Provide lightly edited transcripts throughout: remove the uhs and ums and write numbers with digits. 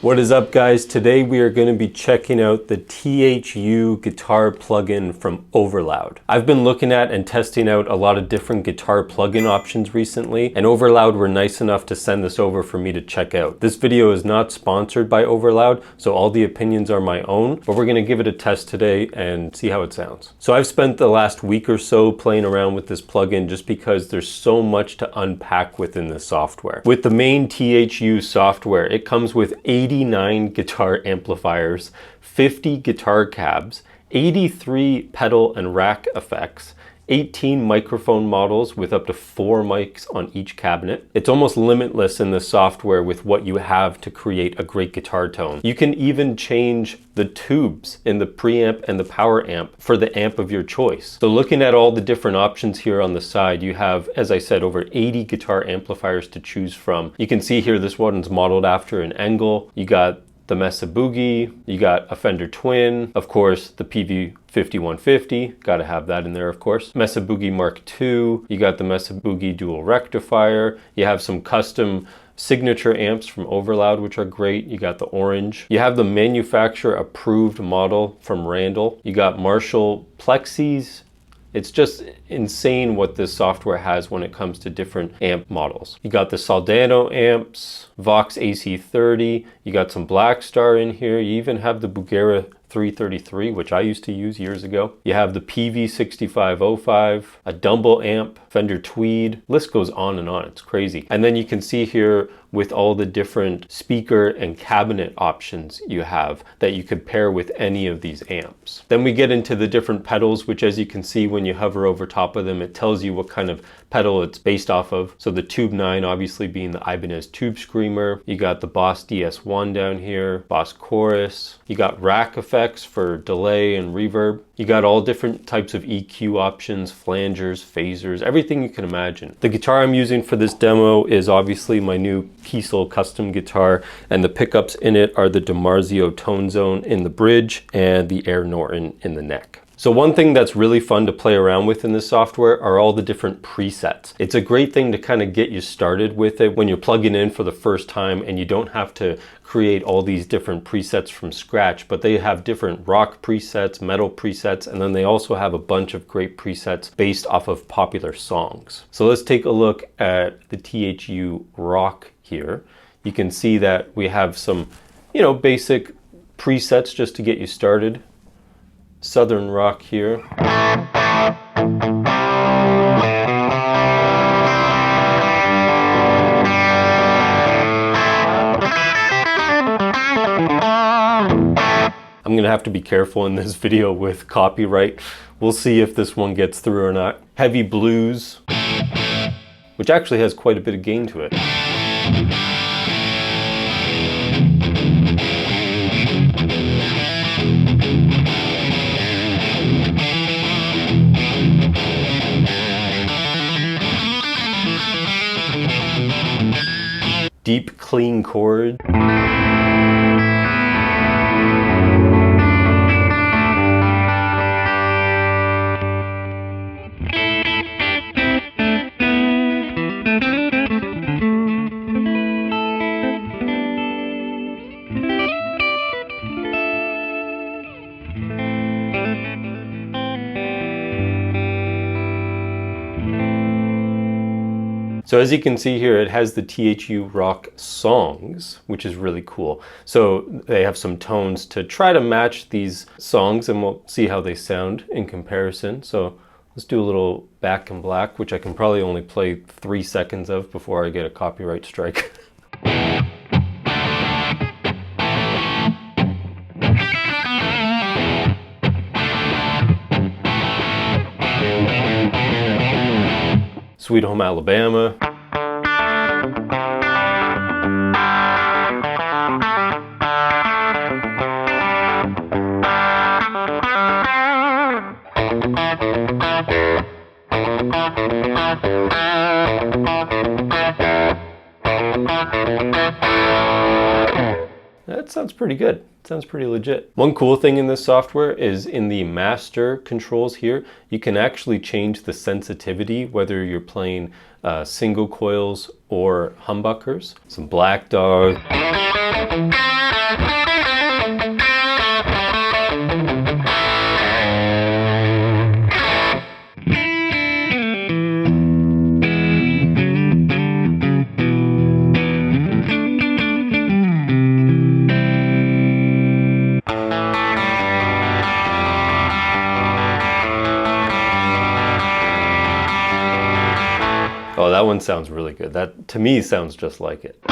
What is up, guys? Today we are going to be checking out the THU guitar plugin from Overloud. I've been looking at and testing out a lot of different guitar plugin options recently, and Overloud were nice enough to send this over for me to check out. This video is not sponsored by Overloud, so all the opinions are my own, but we're going to give it a test today and see how it sounds. So I've spent the last week or so playing around with this plugin just because there's so much to unpack within the software. With the main THU software, it comes with 89 guitar amplifiers, 50 guitar cabs, 83 pedal and rack effects, 18 microphone models with up to 4 mics on each cabinet. It's almost limitless in the software with what you have to create a great guitar tone. You can even change the tubes in the preamp and the power amp for the amp of your choice. So looking at all the different options here on the side, you have, as I said, over 80 guitar amplifiers to choose from. You can see here this one's modeled after an Engel. You got the Mesa Boogie, you got a Fender Twin, of course the PV5150, gotta have that in there of course. Mesa Boogie Mark II, you got the Mesa Boogie Dual Rectifier, you have some custom signature amps from Overloud which are great, you got the orange. You have the manufacturer approved model from Randall. You got Marshall Plexis. It's just insane what this software has when it comes to different amp models. You got the Soldano amps, Vox AC30, you got some Blackstar in here, you even have the Bugera 333, which I used to use years ago. You have the PV6505, a Dumble amp, Fender Tweed, list goes on and on, it's crazy. And then you can see here with all the different speaker and cabinet options you have that you could pair with any of these amps. Then we get into the different pedals, which as you can see when you hover over top of them, it tells you what kind of pedal it's based off of. So the Tube 9 obviously being the Ibanez Tube Screamer. You got the Boss DS1 down here, Boss Chorus. You got rack effects for delay and reverb. You got all different types of EQ options, flangers, phasers, everything you can imagine. The guitar I'm using for this demo is obviously my new Kiesel custom guitar, and the pickups in it are the DiMarzio Tone Zone in the bridge and the Air Norton in the neck. So one thing that's really fun to play around with in this software are all the different presets. It's a great thing to kind of get you started with it when you're plugging in for the first time and you don't have to create all these different presets from scratch, but they have different rock presets, metal presets, and then they also have a bunch of great presets based off of popular songs. So let's take a look at the THU Rock here. You can see that we have some, basic presets just to get you started. Southern rock here. I'm gonna have to be careful in this video with copyright. We'll see if this one gets through or not. Heavy blues, which actually has quite a bit of gain to it. Deep, clean chord. So as you can see here, it has the THU Rock songs, which is really cool. So they have some tones to try to match these songs, and we'll see how they sound in comparison. So let's do a little Back in Black, which I can probably only play 3 seconds of before I get a copyright strike. Sweet Home Alabama. That sounds pretty good. Sounds pretty legit. One cool thing in this software is in the master controls here, you can actually change the sensitivity, whether you're playing single coils or humbuckers. Some Black Dog. Oh, that one sounds really good. That, to me, sounds just like it.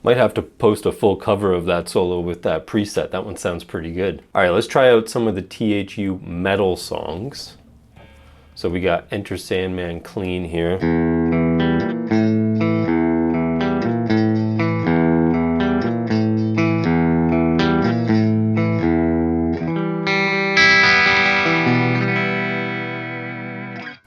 Might have to post a full cover of that solo with that preset. That one sounds pretty good. All right, let's try out some of the THU metal songs. So we got Enter Sandman Clean here.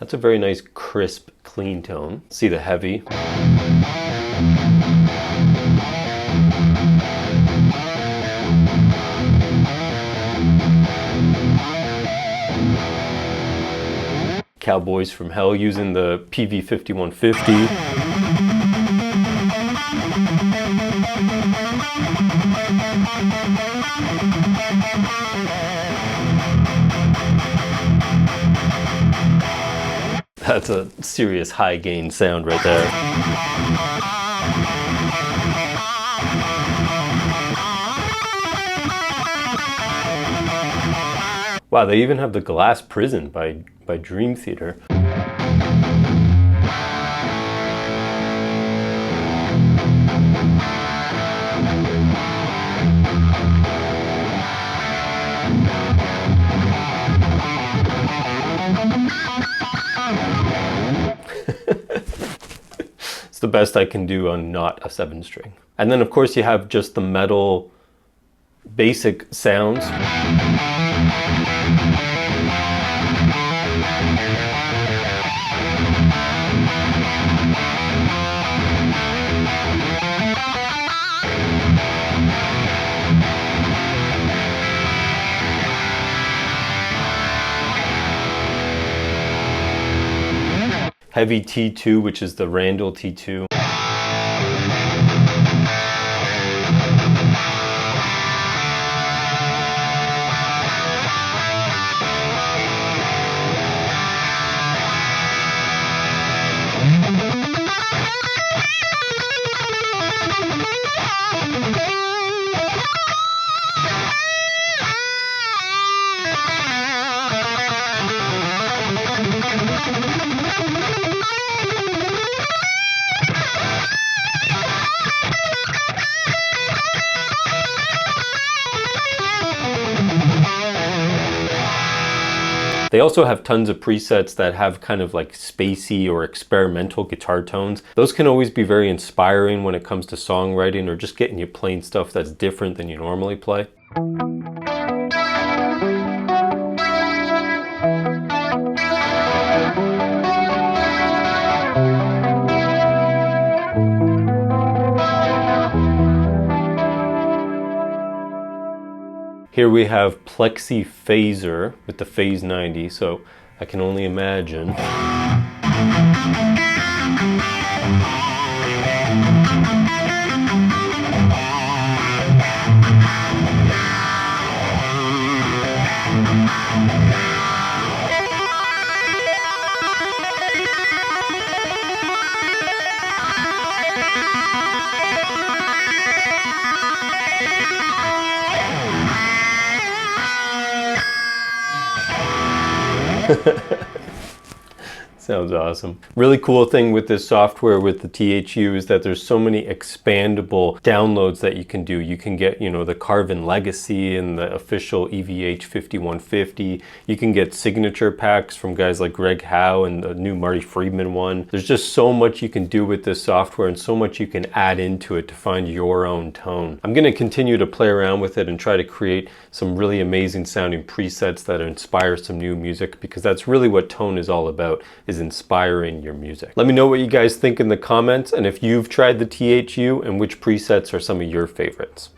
That's a very nice, crisp, clean tone. See the heavy. Cowboys from Hell using the PV5150. That's a serious high gain sound right there. Wow, they even have the Glass Prison by Dream Theater. It's the best I can do on not a 7-string. And then of course you have just the metal basic sounds. Heavy T2, which is the Randall T2. They also have tons of presets that have kind of like spacey or experimental guitar tones. Those can always be very inspiring when it comes to songwriting or just getting you playing stuff that's different than you normally play. Here we have Plexi Phaser with the Phase 90, so I can only imagine. Sounds awesome. Really cool thing with this software with the THU is that there's so many expandable downloads that you can do. You can get, you know, the Carvin Legacy and the official EVH 5150. You can get signature packs from guys like Greg Howe and the new Marty Friedman one. There's just so much you can do with this software and so much you can add into it to find your own tone. I'm going to continue to play around with it and try to create some really amazing sounding presets that inspire some new music, because that's really what tone is all about, is inspiring your music. Let me know what you guys think in the comments, and if you've tried the THU and which presets are some of your favorites.